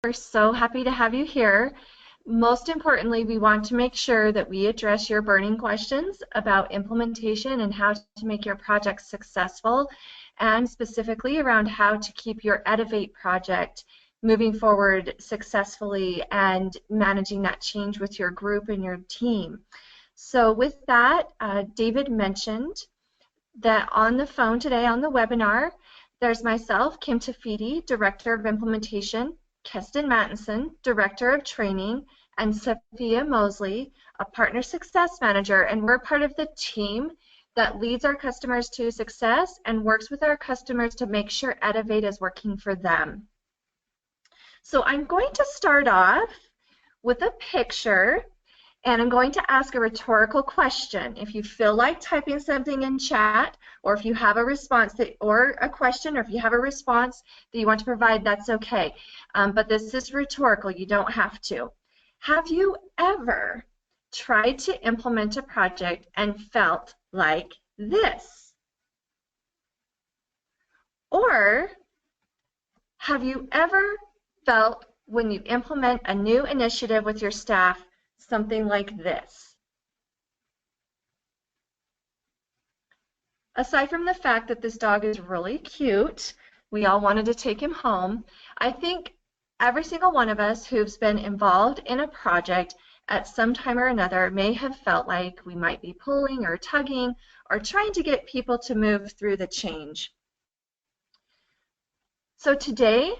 We're so happy to have you here. Most importantly, we want to make sure that we address your burning questions about implementation and how to make your project successful, and specifically around how to keep your Edivate project moving forward successfully and managing that change with your group and your team. So with that, David mentioned that on the phone today on the webinar, there's myself, Kim Tafiti, Director of Implementation, Kestin Mattinson, Director of Training, and Sophia Mosley, a Partner Success Manager, and we're part of the team that leads our customers to success and works with our customers to make sure Edivate is working for them. So I'm going to start off with a picture, and I'm going to ask a rhetorical question. If you feel like typing something in chat, or if you have a response or a question, or if you have a response that you want to provide, that's okay. But this is rhetorical. You don't have to. Have you ever tried to implement a project and felt like this? Or have you ever felt when you implement a new initiative with your staff something like this? Aside from the fact that this dog is really cute, we all wanted to take him home, I think every single one of us who's been involved in a project at some time or another may have felt like we might be pulling or tugging or trying to get people to move through the change. So today,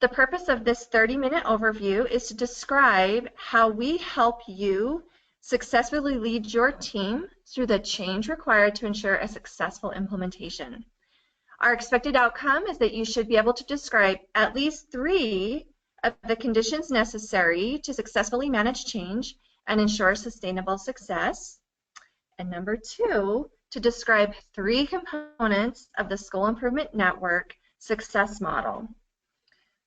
the purpose of this 30-minute overview is to describe how we help you successfully lead your team through the change required to ensure a successful implementation. Our expected outcome is that you should be able to describe at least 3 of the conditions necessary to successfully manage change and ensure sustainable success. And number 2, to describe 3 components of the School Improvement Network success model.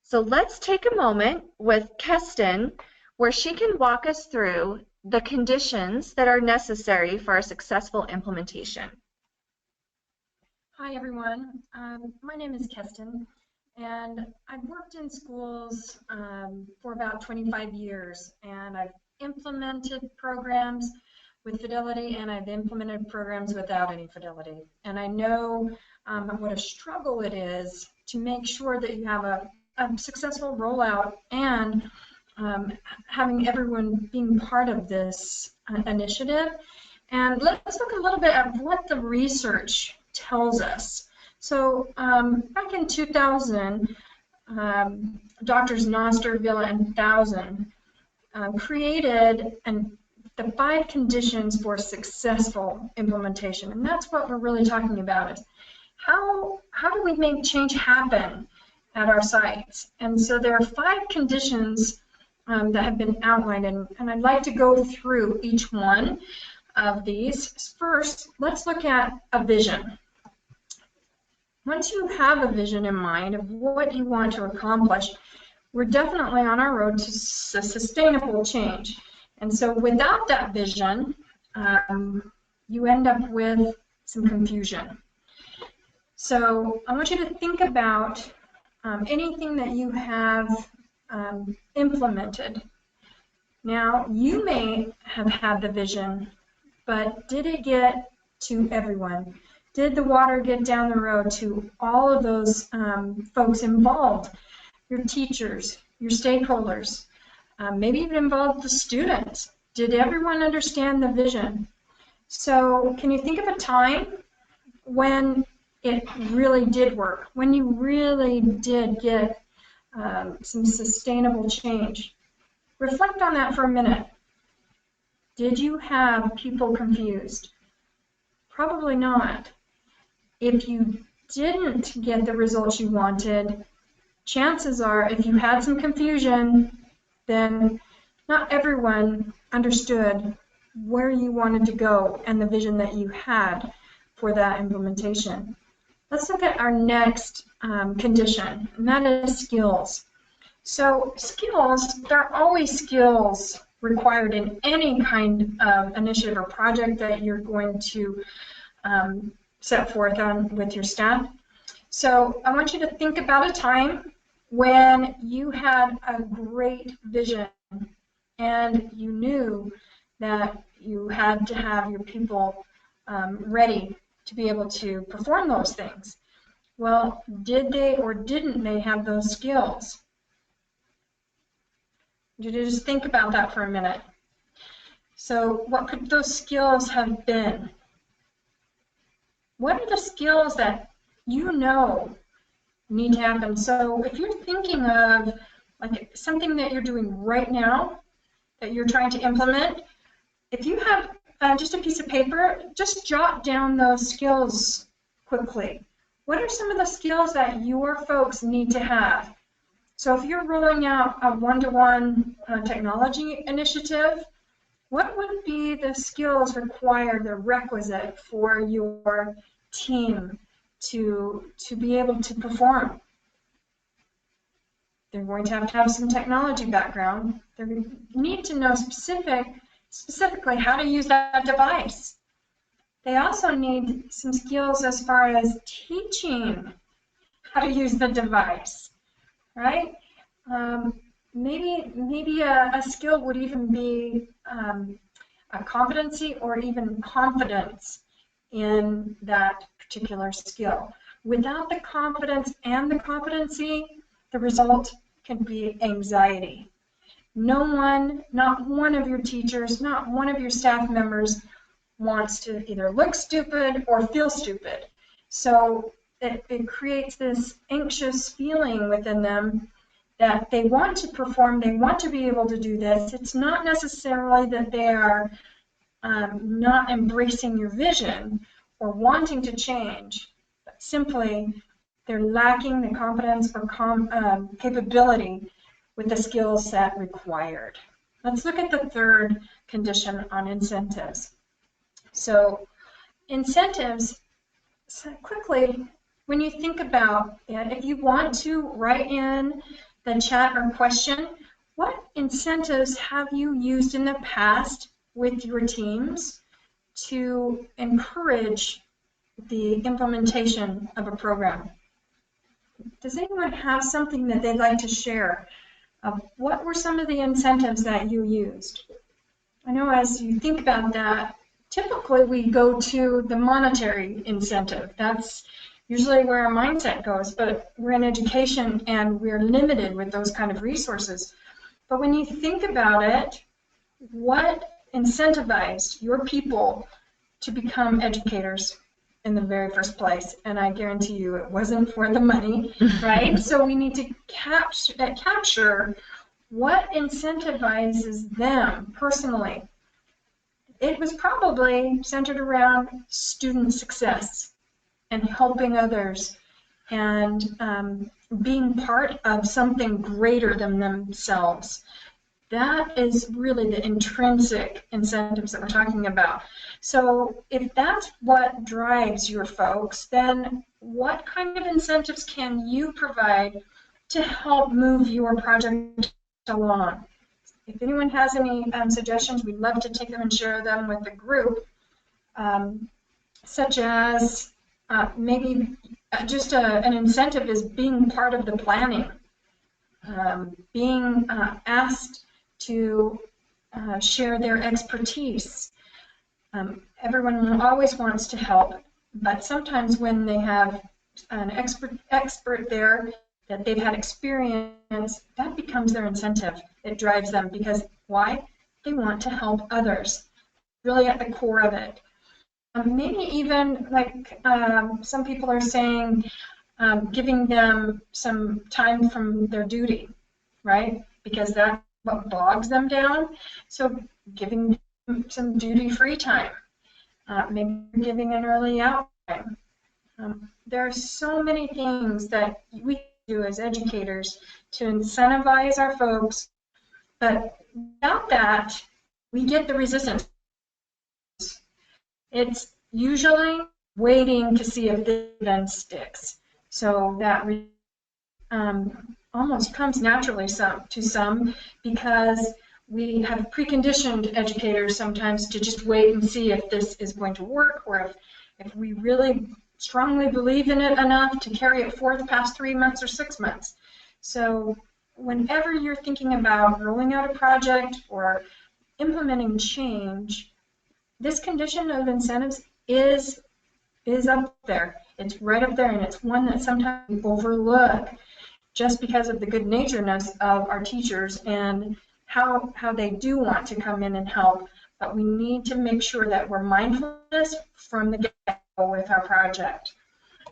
So let's take a moment with Kestin where she can walk us through the conditions that are necessary for a successful implementation. Hi everyone, my name is Kestin, and I've worked in schools for about 25 years, and I've implemented programs with Fidelity and I've implemented programs without any Fidelity. And I know what a struggle it is to make sure that you have a successful rollout and having everyone being part of this initiative. And let's look a little bit at what the research tells us. So back in 2000, Drs. Noster, Villa, and Thousand created the 5 conditions for successful implementation. And that's what we're really talking about, is how do we make change happen at our sites? And so there are 5 conditions that have been outlined, and I'd like to go through each one of these. First, let's look at a vision. Once you have a vision in mind of what you want to accomplish, we're definitely on our road to sustainable change. And so without that vision, you end up with some confusion. So I want you to think about anything that you have implemented. Now, you may have had the vision, but did it get to everyone? Did the water get down the road to all of those folks involved? Your teachers, your stakeholders, maybe even involved the students. Did everyone understand the vision? So can you think of a time when it really did work, when you really did get some sustainable change? Reflect on that for a minute. Did you have people confused? Probably not. If you didn't get the results you wanted, chances are if you had some confusion, then not everyone understood where you wanted to go and the vision that you had for that implementation. Let's look at our next condition, and that is skills. So skills, there are always skills required in any kind of initiative or project that you're going to set forth on with your staff. So I want you to think about a time when you had a great vision and you knew that you had to have your people ready to be able to perform those things. Well, did they or didn't they have those skills? You just think about that for a minute. So what could those skills have been? What are the skills that you know need to happen? So if you're thinking of like something that you're doing right now that you're trying to implement, if you have just a piece of paper, just jot down those skills quickly. What are some of the skills that your folks need to have? So if you're rolling out a one-to-one technology initiative, what would be the skills required, the requisite for your team to be able to perform? They're going to have some technology background. They need to know specifically how to use that device. They also need some skills as far as teaching how to use the device, right? Maybe a skill would even be a competency or even confidence in that particular skill. Without the confidence and the competency, the result can be anxiety. No one, not one of your teachers, not one of your staff members wants to either look stupid or feel stupid. So it creates this anxious feeling within them that they want to perform, they want to be able to do this. It's not necessarily that they are not embracing your vision or wanting to change, but simply they're lacking the competence or capability with the skill set required. Let's look at the third condition on incentives. So incentives, so quickly, when you think about it, if you want to write in the chat or question, what incentives have you used in the past with your teams to encourage the implementation of a program? Does anyone have something that they'd like to share? What were some of the incentives that you used? I know as you think about that, typically we go to the monetary incentive. That's usually where our mindset goes, but we're in education and we're limited with those kind of resources. But when you think about it, what incentivized your people to become educators in the very first place? And I guarantee you it wasn't for the money, right? So we need to capture what incentivizes them personally. It was probably centered around student success and helping others and being part of something greater than themselves. That is really the intrinsic incentives that we're talking about. So if that's what drives your folks, then what kind of incentives can you provide to help move your project along? If anyone has any suggestions, we'd love to take them and share them with the group, such as maybe just an incentive is being part of the planning, being asked to share their expertise. Everyone always wants to help, but sometimes when they have an expert there that they've had experience, that becomes their incentive. It drives them because why? They want to help others. Really at the core of it. Maybe even like some people are saying, giving them some time from their duty, right? Because that's what bogs them down. So giving them some duty-free time. Maybe giving an early out time. There are so many things that we do as educators to incentivize our folks, but without that, we get the resistance. It's usually waiting to see if this then sticks. So that almost comes naturally to some because we have preconditioned educators sometimes to just wait and see if this is going to work, or if we really strongly believe in it enough to carry it forth past 3 months or 6 months. So whenever you're thinking about rolling out a project or implementing change, this condition of incentives is up there. It's right up there, and it's one that sometimes we overlook just because of the good naturedness of our teachers and how they do want to come in and help. But we need to make sure that we're mindful of this from the get-go with our project.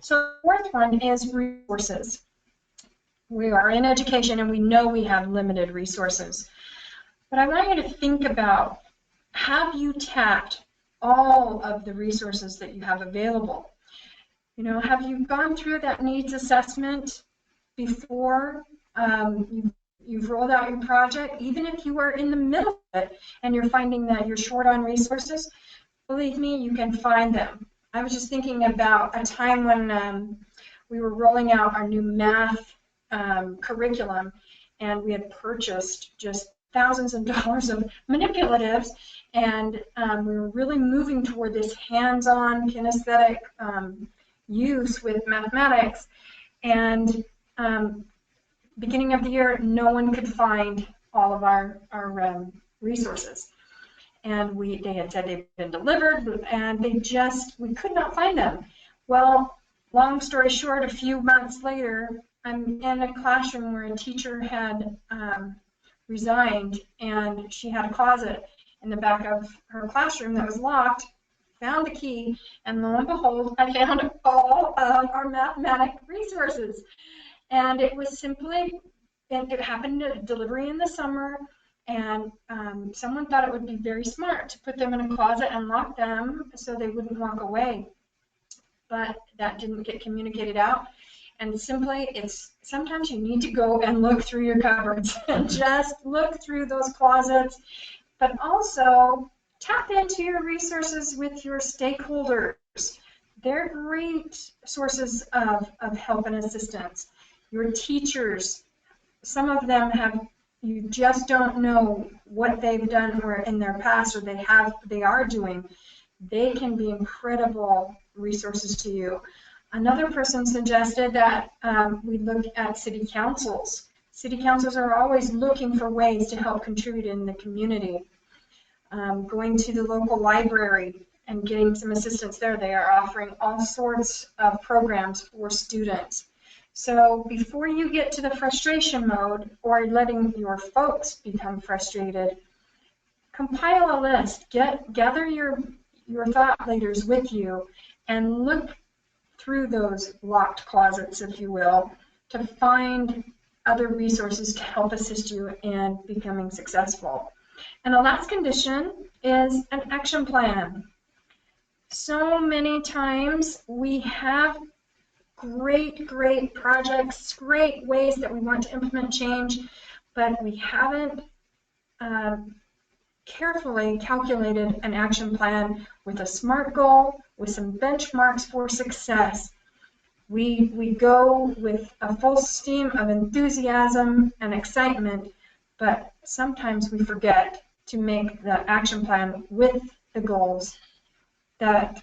So the fourth one is resources. We are in education and we know we have limited resources. But I want you to think about, have you tapped all of the resources that you have available? You know, have you gone through that needs assessment before you've rolled out your project? Even if you are in the middle of it and you're finding that you're short on resources, believe me, you can find them. I was just thinking about a time when we were rolling out our new math curriculum, and we had purchased just thousands of dollars of manipulatives, and we were really moving toward this hands-on kinesthetic use with mathematics. And beginning of the year, no one could find all of our resources. And they had said they'd been delivered, and we could not find them. Well, long story short, a few months later, I'm in a classroom where a teacher had resigned, and she had a closet in the back of her classroom that was locked, found the key, and lo and behold, I found all of our mathematic resources. And it was simply, it happened at delivery in the summer, and someone thought it would be very smart to put them in a closet and lock them so they wouldn't walk away. But that didn't get communicated out. And simply, sometimes you need to go and look through your cupboards and just look through those closets, but also tap into your resources with your stakeholders. They're great sources of help and assistance. Your teachers, some of them you just don't know what they've done or in their past, or they are doing. They can be incredible resources to you. Another person suggested that we look at city councils. City councils are always looking for ways to help contribute in the community. Going to the local library and getting some assistance there. They are offering all sorts of programs for students. So before you get to the frustration mode or letting your folks become frustrated, compile a list. Gather your thought leaders with you and look through those locked closets, if you will, to find other resources to help assist you in becoming successful. And the last condition is an action plan. So many times we have great projects, great ways that we want to implement change, but we haven't carefully calculated an action plan with a SMART goal, with some benchmarks for success. We go with a full steam of enthusiasm and excitement, but sometimes we forget to make the action plan with the goals that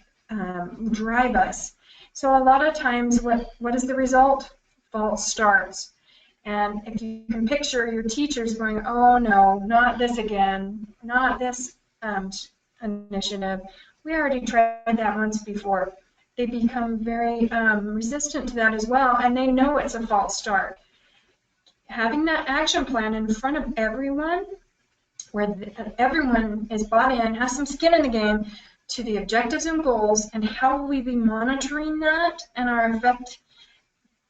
drive us. So a lot of times, what is the result? False starts. And if you can picture your teachers going, oh no, not this again, not this initiative. We already tried that once before. They become very resistant to that as well, and they know it's a false start. Having that action plan in front of everyone, where everyone is bought in, has some skin in the game to the objectives and goals, and how will we be monitoring that and our effect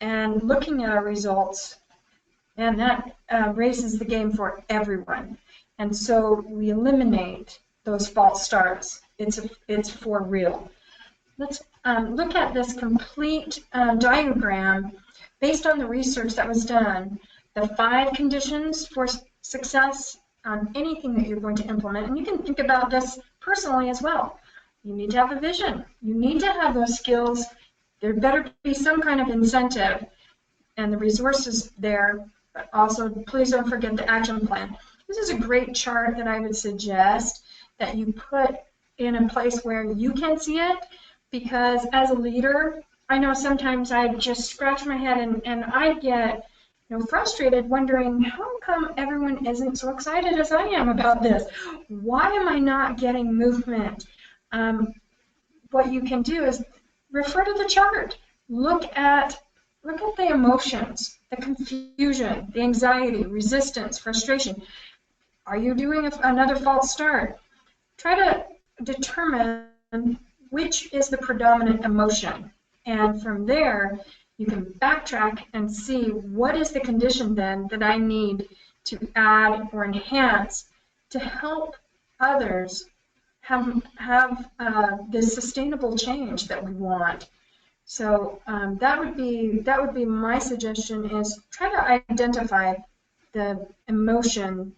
and looking at our results, and that raises the game for everyone. And so we eliminate those false starts. It's for real. Let's look at this complete diagram based on the research that was done. The 5 conditions for success on anything that you're going to implement. And you can think about this personally as well. You need to have a vision. You need to have those skills. There better be some kind of incentive and the resources there, but also please don't forget the action plan. This is a great chart that I would suggest that you put in a place where you can see it, because as a leader, I know sometimes I just scratch my head and I get frustrated, wondering how come everyone isn't so excited as I am about this? Why am I not getting movement? What you can do is refer to the chart. Look at the emotions, the confusion, the anxiety, resistance, frustration. Are you doing another false start? Try to determine which is the predominant emotion. And from there, you can backtrack and see what is the condition then that I need to add or enhance to help others have this sustainable change that we want. So that would be my suggestion, is try to identify the emotion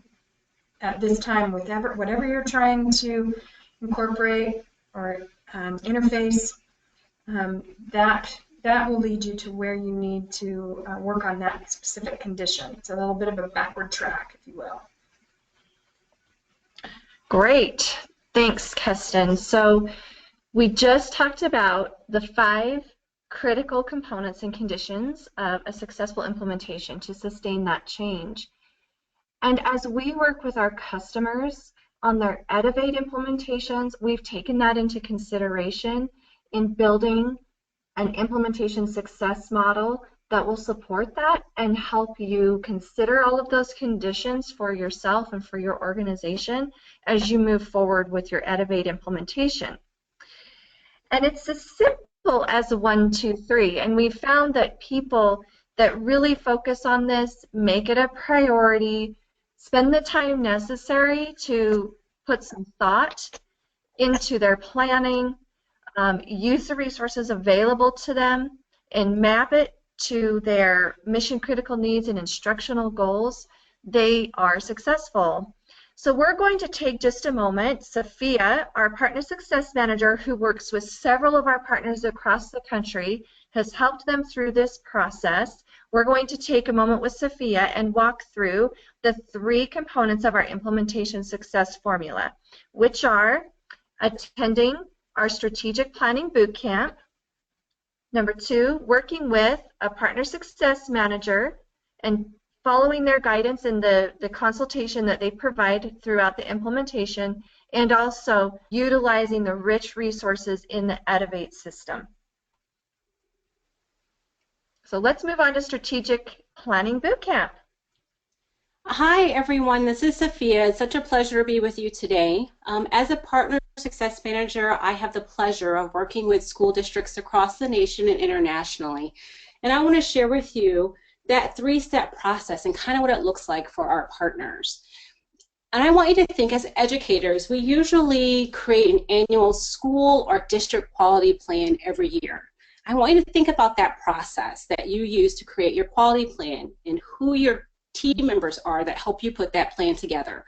at this time with whatever you're trying to incorporate or interface. That will lead you to where you need to work on that specific condition. It's a little bit of a backward track, if you will. Great. Thanks, Kestin. So we just talked about the 5 critical components and conditions of a successful implementation to sustain that change. And as we work with our customers on their Edivate implementations, we've taken that into consideration in building an implementation success model that will support that and help you consider all of those conditions for yourself and for your organization as you move forward with your Edivate implementation. And it's as simple as 1, 2, 3. And we've found that people that really focus on this, make it a priority, spend the time necessary to put some thought into their planning, use the resources available to them, and map it to their mission critical needs and instructional goals, they are successful. So we're going to take just a moment. Sophia, our Partner Success Manager who works with several of our partners across the country, has helped them through this process. We're going to take a moment with Sophia and walk through the 3 components of our implementation success formula, which are attending our strategic planning boot camp. Number 2, working with a partner success manager and following their guidance and the consultation that they provide throughout the implementation, and also utilizing the rich resources in the Edivate system. So let's move on to strategic planning boot camp. Hi everyone, this is Sophia. It's such a pleasure to be with you today. As a partner success manager, I have the pleasure of working with school districts across the nation and internationally. And I want to share with you that 3-step process and kind of what it looks like for our partners. And I want you to think, as educators, we usually create an annual school or district quality plan every year. I want you to think about that process that you use to create your quality plan and who your team members are that help you put that plan together.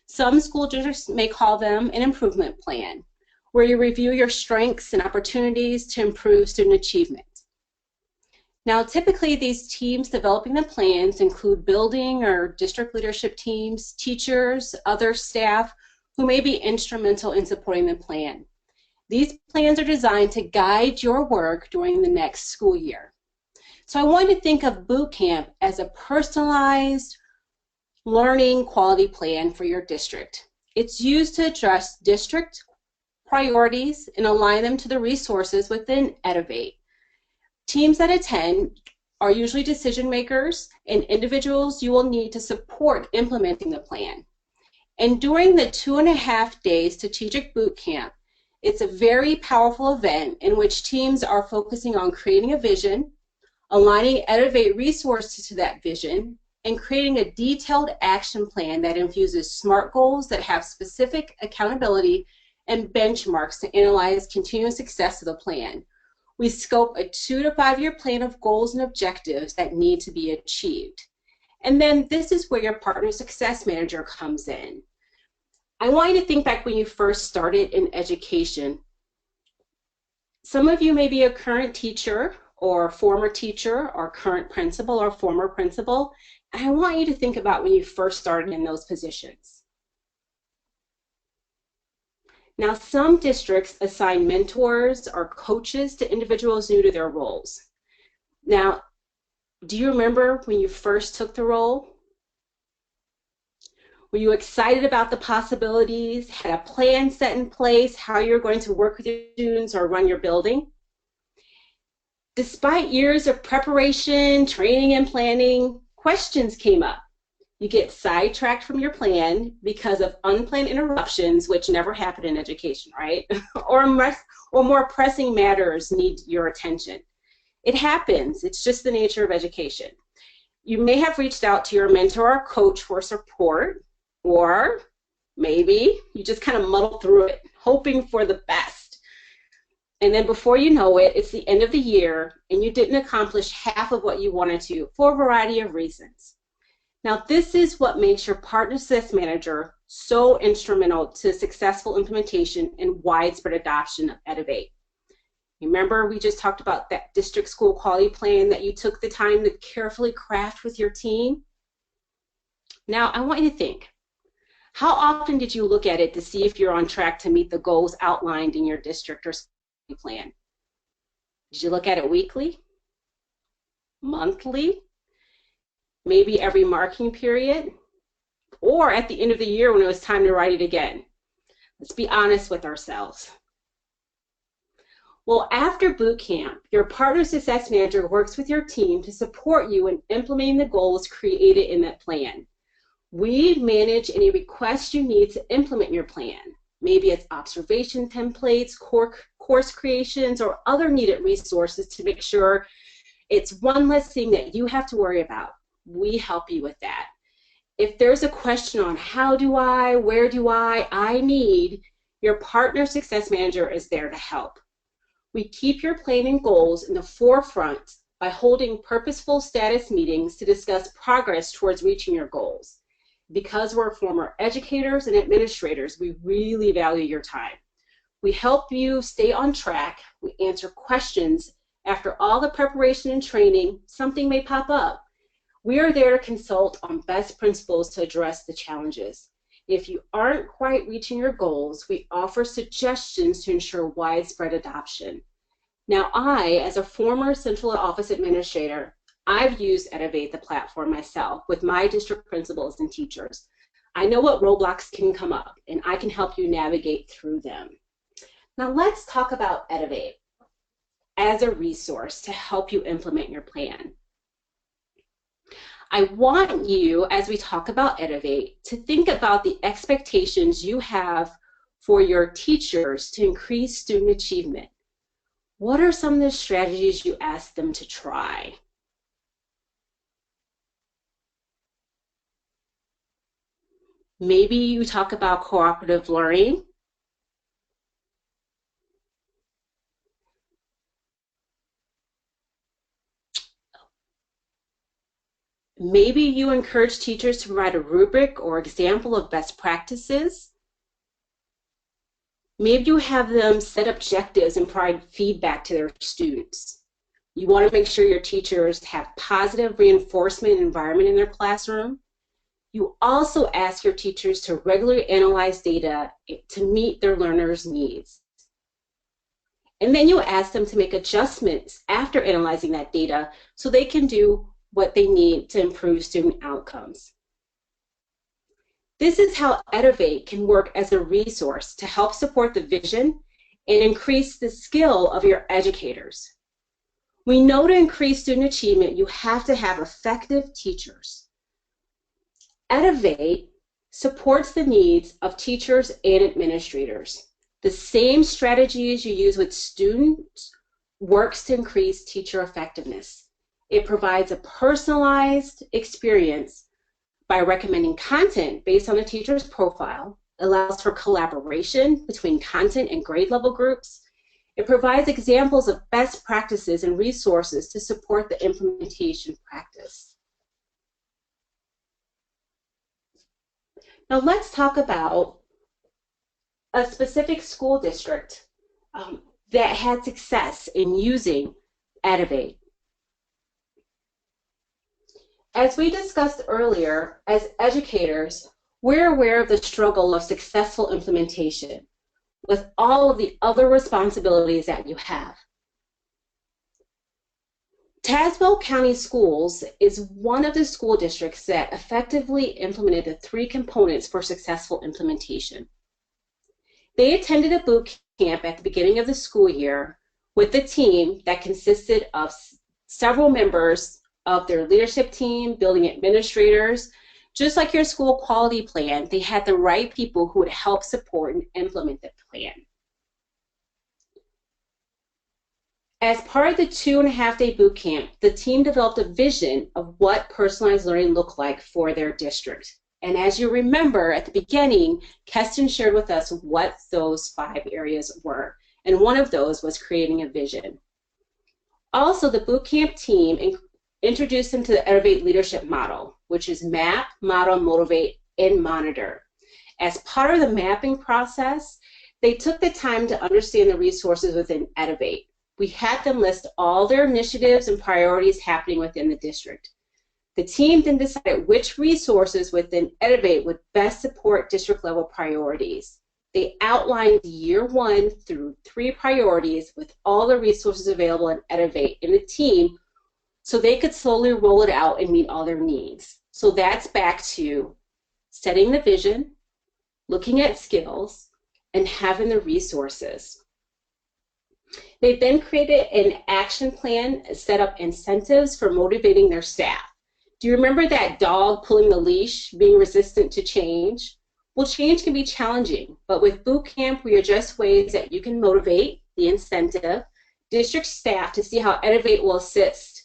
Some school districts may call them an improvement plan, where you review your strengths and opportunities to improve student achievement. Now, typically these teams developing the plans include building or district leadership teams, teachers, other staff who may be instrumental in supporting the plan. These plans are designed to guide your work during the next school year. So I want you to think of boot camp as a personalized learning quality plan for your district. It's used to address district priorities and align them to the resources within Edivate. Teams that attend are usually decision makers and individuals you will need to support implementing the plan. And during the 2.5-day strategic boot camp, it's a very powerful event in which teams are focusing on creating a vision, aligning Edivate resources to that vision, and creating a detailed action plan that infuses SMART goals that have specific accountability and benchmarks to analyze continuous success of the plan. We scope a 2 to 5 year plan of goals and objectives that need to be achieved. And then this is where your partner success manager comes in. I want you to think back when you first started in education. Some of you may be a current teacher or former teacher or current principal or former principal. And I want you to think about when you first started in those positions. Now, some districts assign mentors or coaches to individuals new to their roles. Now, Do you remember when you first took the role? Were you excited about the possibilities, had a plan set in place, how you're going to work with your students or run your building? Despite years of preparation, training, and planning, questions came up. You get sidetracked from your plan because of unplanned interruptions, which never happen in education, right? or more pressing matters need your attention. It happens. It's just the nature of education. You may have reached out to your mentor or coach for support, or maybe you just kind of muddle through it, hoping for the best. And then before you know it, it's the end of the year, and you didn't accomplish half of what you wanted to for a variety of reasons. Now, this is what makes your partner success manager so instrumental to successful implementation and widespread adoption of Edivate. Remember, we just talked about that district school quality plan that you took the time to carefully craft with your team? Now, I want you to think, how often did you look at it to see if you're on track to meet the goals outlined in your district or school plan? Did you look at it weekly? Monthly? Maybe every marking period? Or at the end of the year when it was time to write it again? Let's be honest with ourselves. Well, after boot camp, your partner success manager works with your team to support you in implementing the goals created in that plan. We manage any requests you need to implement your plan. Maybe it's observation templates, course creations, or other needed resources to make sure it's one less thing that you have to worry about. We help you with that. If there's a question on how do I, where do I need, your partner success manager is there to help. We keep your plan and goals in the forefront by holding purposeful status meetings to discuss progress towards reaching your goals. Because we're former educators and administrators, we really value your time. We help you stay on track. We answer questions. After all the preparation and training, something may pop up. We are there to consult on best principles to address the challenges. If you aren't quite reaching your goals, we offer suggestions to ensure widespread adoption. Now, I, as a former central office administrator, I've used Edivate, the platform, myself with my district principals and teachers. I know what roadblocks can come up, and I can help you navigate through them. Now, let's talk about Edivate as a resource to help you implement your plan. I want you, as we talk about Edivate, to think about the expectations you have for your teachers to increase student achievement. What are some of the strategies you ask them to try? Maybe you talk about cooperative learning. Maybe you encourage teachers to provide a rubric or example of best practices. Maybe you have them set objectives and provide feedback to their students. You want to make sure your teachers have positive reinforcement environment in their classroom. You also ask your teachers to regularly analyze data to meet their learners' needs. And then you ask them to make adjustments after analyzing that data so they can do what they need to improve student outcomes. This is how Edivate can work as a resource to help support the vision and increase the skill of your educators. We know to increase student achievement, you have to have effective teachers. Edivate supports the needs of teachers and administrators. The same strategies you use with students works to increase teacher effectiveness. It provides a personalized experience by recommending content based on the teacher's profile, allows for collaboration between content and grade level groups. It provides examples of best practices and resources to support the implementation practice. Now let's talk about a specific school district that had success in using Edivate. As we discussed earlier, as educators, we're aware of the struggle of successful implementation with all of the other responsibilities that you have. Tazewell County Schools is one of the school districts that effectively implemented the 3 components for successful implementation. They attended a boot camp at the beginning of the school year with a team that consisted of several members of their leadership team, building administrators. Just like your school quality plan, they had the right people who would help support and implement the plan. As part of the 2.5-day boot camp, the team developed a vision of what personalized learning looked like for their district. And as you remember at the beginning, Kestin shared with us what those 5 areas were. And one of those was creating a vision. Also, the boot camp team introduced them to the Elevate Leadership Model, which is map, model, motivate, and monitor. As part of the mapping process, they took the time to understand the resources within Elevate. We had them list all their initiatives and priorities happening within the district. The team then decided which resources within Elevate would best support district-level priorities. They outlined year 1 through 3 priorities with all the resources available in Elevate in the team so they could slowly roll it out and meet all their needs. So that's back to setting the vision, looking at skills, and having the resources. They then created an action plan, set up incentives for motivating their staff. Do you remember that dog pulling the leash, being resistant to change? Well, change can be challenging, but with boot camp, we address ways that you can motivate the incentive, district staff to see how Elevate will assist.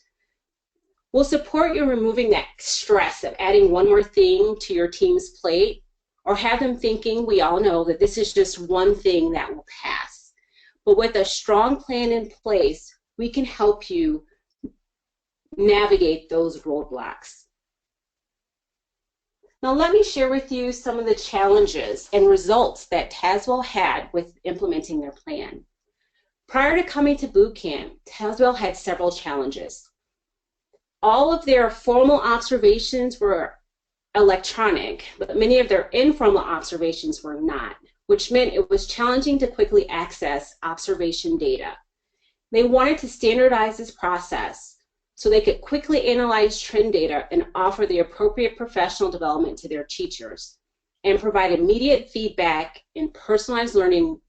We'll support you in removing that stress of adding one more thing to your team's plate, or have them thinking, we all know that this is just one thing that will pass. But with a strong plan in place, we can help you navigate those roadblocks. Now let me share with you some of the challenges and results that Tazewell had with implementing their plan. Prior to coming to boot camp, Tazewell had several challenges. All of their formal observations were electronic, but many of their informal observations were not, which meant it was challenging to quickly access observation data. They wanted to standardize this process so they could quickly analyze trend data and offer the appropriate professional development to their teachers and provide immediate feedback and personalized learning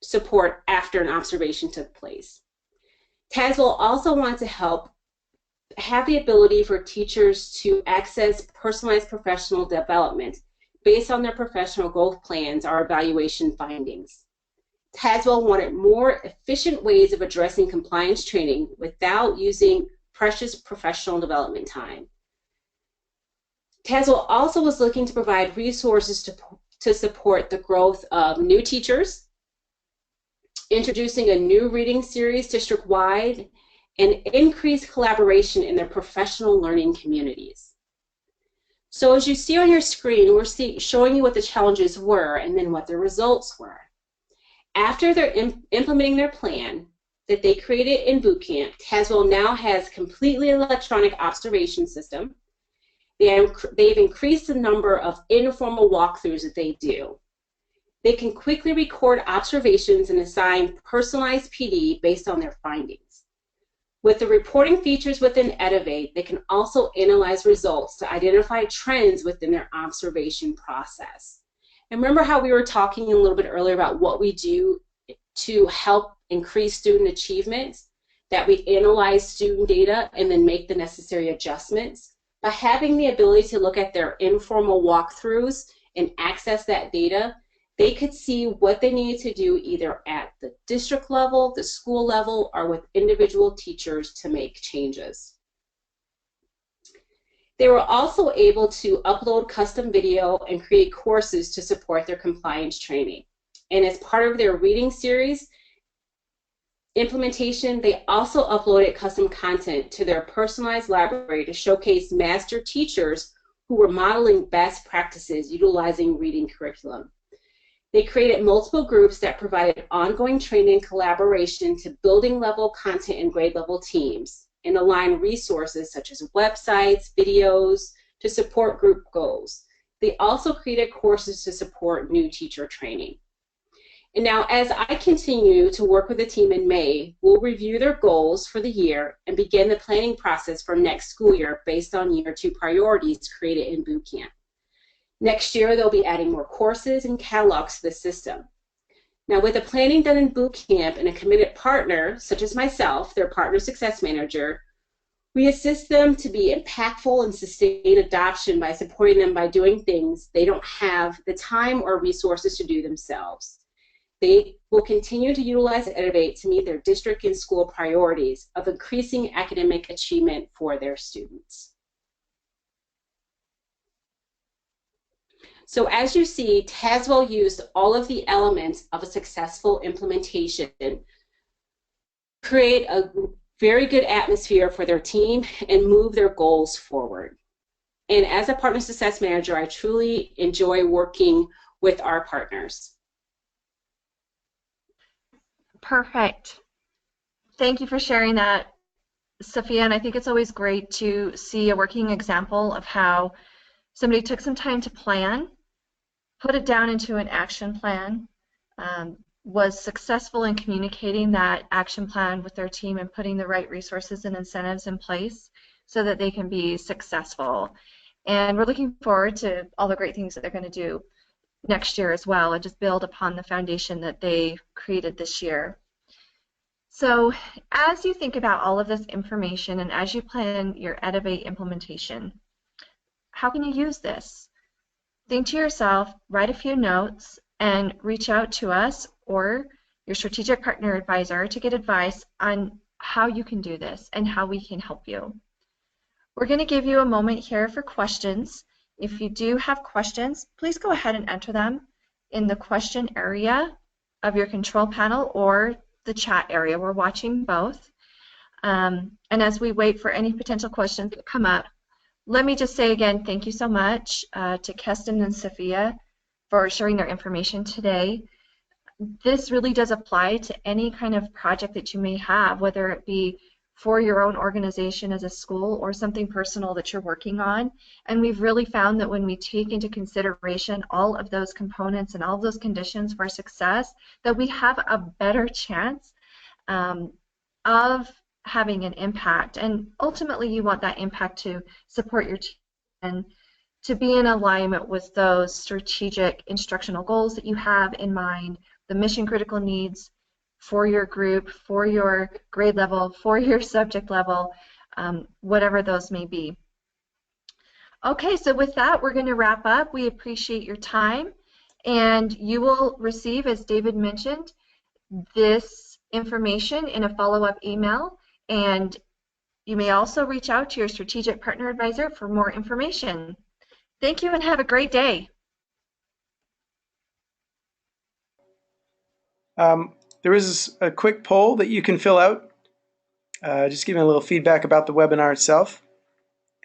support after an observation took place. Tazewell also wanted to have the ability for teachers to access personalized professional development based on their professional growth plans or evaluation findings. Tazewell wanted more efficient ways of addressing compliance training without using precious professional development time. Tazewell also was looking to provide resources to support the growth of new teachers, introducing a new reading series district-wide, and increased collaboration in their professional learning communities. So as you see on your screen, we're showing you what the challenges were and then what the results were. After they're implementing their plan that they created in boot camp, Tazewell now has completely electronic observation system. They've increased the number of informal walkthroughs that they do. They can quickly record observations and assign personalized PD based on their findings. With the reporting features within Elevate, they can also analyze results to identify trends within their observation process. And remember how we were talking a little bit earlier about what we do to help increase student achievement, that we analyze student data and then make the necessary adjustments? By having the ability to look at their informal walkthroughs and access that data, they could see what they needed to do either at the district level, the school level, or with individual teachers to make changes. They were also able to upload custom video and create courses to support their compliance training. And as part of their reading series implementation, they also uploaded custom content to their personalized library to showcase master teachers who were modeling best practices utilizing reading curriculum. They created multiple groups that provided ongoing training and collaboration to building level content and grade level teams and align resources such as websites, videos to support group goals. They also created courses to support new teacher training. And now, as I continue to work with the team in May, we'll review their goals for the year and begin the planning process for next school year based on year 2 priorities created in boot camp. Next year, they'll be adding more courses and catalogs to the system. Now, with the planning done in boot camp and a committed partner, such as myself, their partner success manager, we assist them to be impactful and sustain adoption by supporting them by doing things they don't have the time or resources to do themselves. They will continue to utilize Innovate to meet their district and school priorities of increasing academic achievement for their students. So as you see, Tazewell used all of the elements of a successful implementation to create a very good atmosphere for their team and move their goals forward. And as a partner success manager, I truly enjoy working with our partners. Perfect. Thank you for sharing that, Sophia. And I think it's always great to see a working example of how somebody took some time to plan, put it down into an action plan, was successful in communicating that action plan with their team and putting the right resources and incentives in place so that they can be successful. And we're looking forward to all the great things that they're going to do next year as well and just build upon the foundation that they created this year. So as you think about all of this information and as you plan your Innovate implementation, how can you use this? Think to yourself, write a few notes, and reach out to us or your strategic partner advisor to get advice on how you can do this and how we can help you. We're going to give you a moment here for questions. If you do have questions, please go ahead and enter them in the question area of your control panel or the chat area. We're watching both. And as we wait for any potential questions that come up, let me just say again, thank you so much to Kestin and Sophia for sharing their information today. This really does apply to any kind of project that you may have, whether it be for your own organization as a school or something personal that you're working on. And we've really found that when we take into consideration all of those components and all of those conditions for success, that we have a better chance of having an impact. And ultimately, you want that impact to support your team and to be in alignment with those strategic instructional goals that you have in mind, the mission critical needs for your group, for your grade level, for your subject level, whatever those may be. Okay, so with that, we're going to wrap up. We appreciate your time, and you will receive, as David mentioned, this information in a follow-up email, and you may also reach out to your strategic partner advisor for more information. Thank you and have a great day. There is a quick poll that you can fill out, just giving a little feedback about the webinar itself.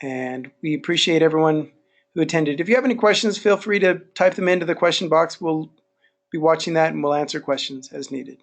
And we appreciate everyone who attended. If you have any questions, feel free to type them into the question box. We'll be watching that and we'll answer questions as needed.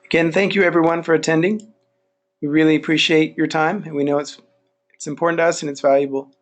Again, thank you everyone for attending. We really appreciate your time, and we know it's important to us and it's valuable.